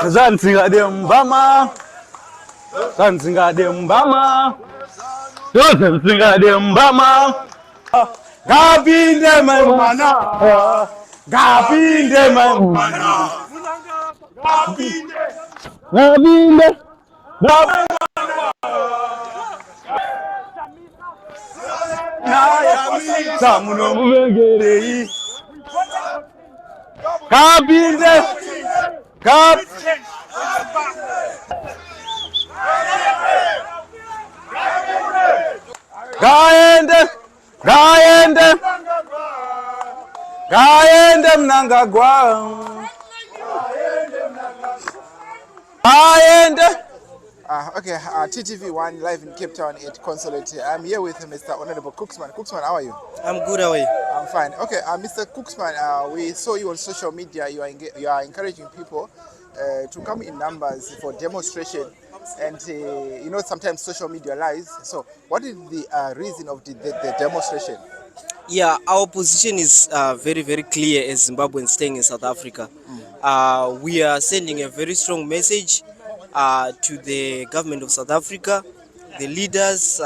Zanzinga de mbama, Zanzinga de mbama, Zanzinga de mbama. Gabinde mana, Gabinde mana, Gabinde, Gabinde, Gabinde, Samuno mugere, Gabinde, Gab. Gaende mnangagwa. Okay, TTV1 live in Cape Town at Consulate. I'm here with Mr. Honorable Cooksman. Cooksman, how are you? I'm good, how are you? I'm fine. Okay, Mr. Cooksman, we saw you on social media. You are encouraging people to come in numbers for demonstration, and sometimes social media lies. So, what is the reason of the demonstration? Yeah, our position is very, very clear as Zimbabweans staying in South Africa. We are sending a very strong message to the government of South Africa, the leaders,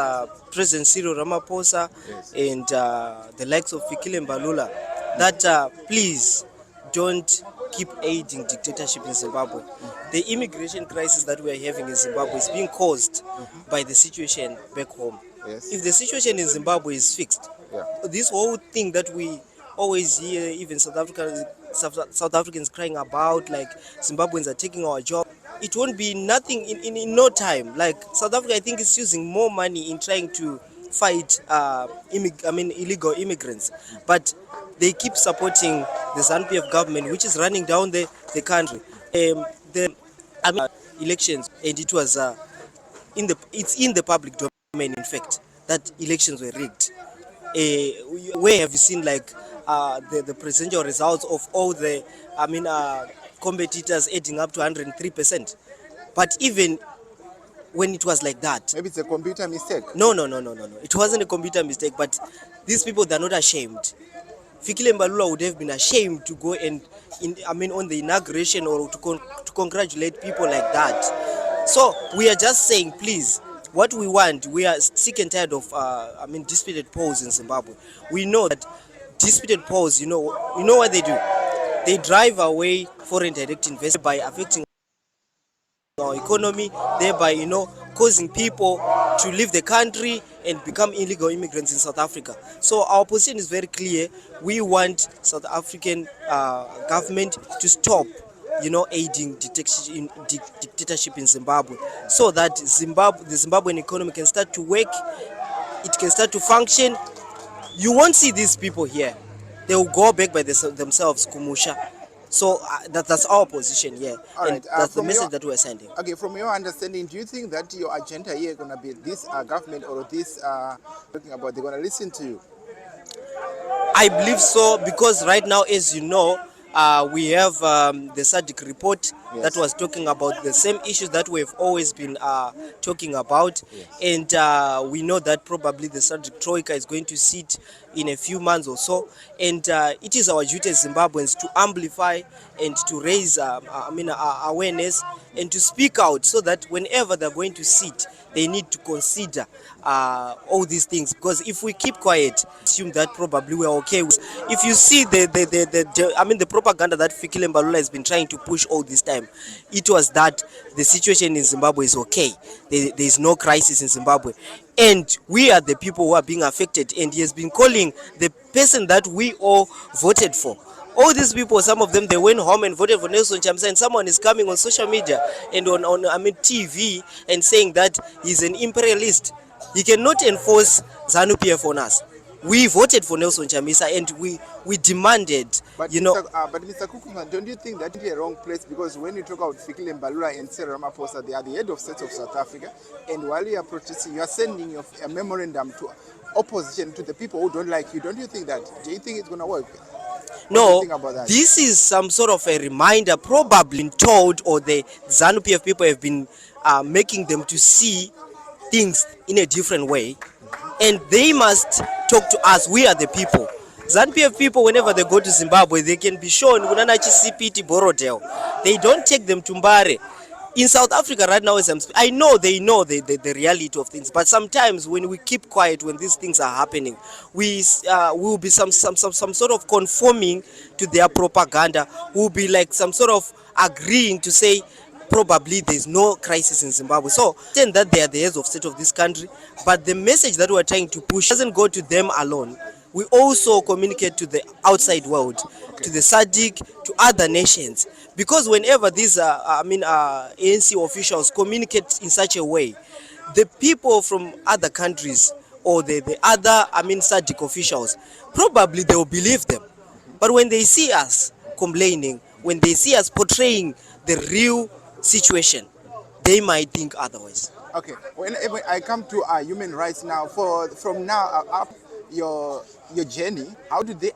President Cyril Ramaphosa, yes, and the likes of Fikile Mbalula, that please don't keep aiding dictatorship in Zimbabwe. The immigration crisis that we are having in Zimbabwe is being caused by the situation back home. Yes. If the situation in Zimbabwe is fixed, this whole thing that we always hear, even South Africans crying about, like Zimbabweans are taking our job, it won't be nothing in no time. Like South Africa, I think, is using more money in trying to fight illegal immigrants, but they keep supporting the ZANU-PF government, which is running down the country. The elections, and it was it's in the public domain, in fact, that elections were rigged. Where have you seen like the presidential results of all the competitors adding up to 103%? But even when it was like that, maybe it's a computer mistake. No. It wasn't a computer mistake, but these people, they're not ashamed. Fikile Mbalula would have been ashamed to go and on the inauguration or to congratulate people like that. So we are just saying, please, what we want, we are sick and tired of disputed polls in Zimbabwe. We know that disputed polls, you know what they do? They drive away foreign direct investment by affecting our economy, thereby causing people to leave the country and become illegal immigrants in South Africa. So our position is very clear. We want South African government to stop aiding dictatorship in Zimbabwe, so that the Zimbabwean economy can start to work, it can start to function. You won't see these people here. They will go back by themselves, Kumusha. So that's our position here, right. And that's the message that we're sending. Okay, from your understanding, do you think that your agenda here is going to be this government or this talking about, they're going to listen to you? I believe so, because right now, as you know, we have the SADC report, yes, that was talking about the same issues that we've always been talking about, yes, and we know that probably the SADC Troika is going to sit in a few months or so, and it is our duty as Zimbabweans to amplify and to raise awareness and to speak out, so that whenever they're going to sit, they need to consider all these things, because if we keep quiet, assume that probably we're okay. If you see the propaganda that Fikile Mbalula has been trying to push all this time, it was that the situation in Zimbabwe is okay. There is no crisis in Zimbabwe, and we are the people who are being affected, and he has been calling the person that we all voted for. All these people, some of them, they went home and voted for Nelson Chamisa, and someone is coming on social media and on TV and saying that he's an imperialist. He cannot enforce ZANU-PF on us. We voted for Nelson Chamisa and we demanded, But you know. Mr. Kukuma, don't you think that is a wrong place? Because when you talk about Fikile Mbalula and Cyril Ramaphosa, they are the head of state of South Africa, and while you are protesting, you are sending a memorandum to opposition to the people who don't like you. Don't you think that? Do you think it's going to work? What do you No, think about that? this is some sort of a reminder, probably told, or the ZANU-PF people have been making them to see things in a different way, and they must talk to us. We are the people. ZANU-PF people, whenever they go to Zimbabwe, they can be shown Kunanachi CPT Borodale. They don't take them to Mbare. In South Africa right now, as I know they know the reality of things, but sometimes when we keep quiet when these things are happening, we will be some sort of conforming to their propaganda. Will be like some sort of agreeing to say probably there's no crisis in Zimbabwe. So then that they are the heads of state of this country, but the message that we're trying to push doesn't go to them alone. We also communicate to the outside world, to the SADC, to other nations, because whenever these ANC officials communicate in such a way, the people from other countries or the other SADC officials, probably they will believe them. But when they see us complaining, when they see us portraying the real situation, they might think otherwise. Okay, whenever I come to human rights now, from now up your journey, how do they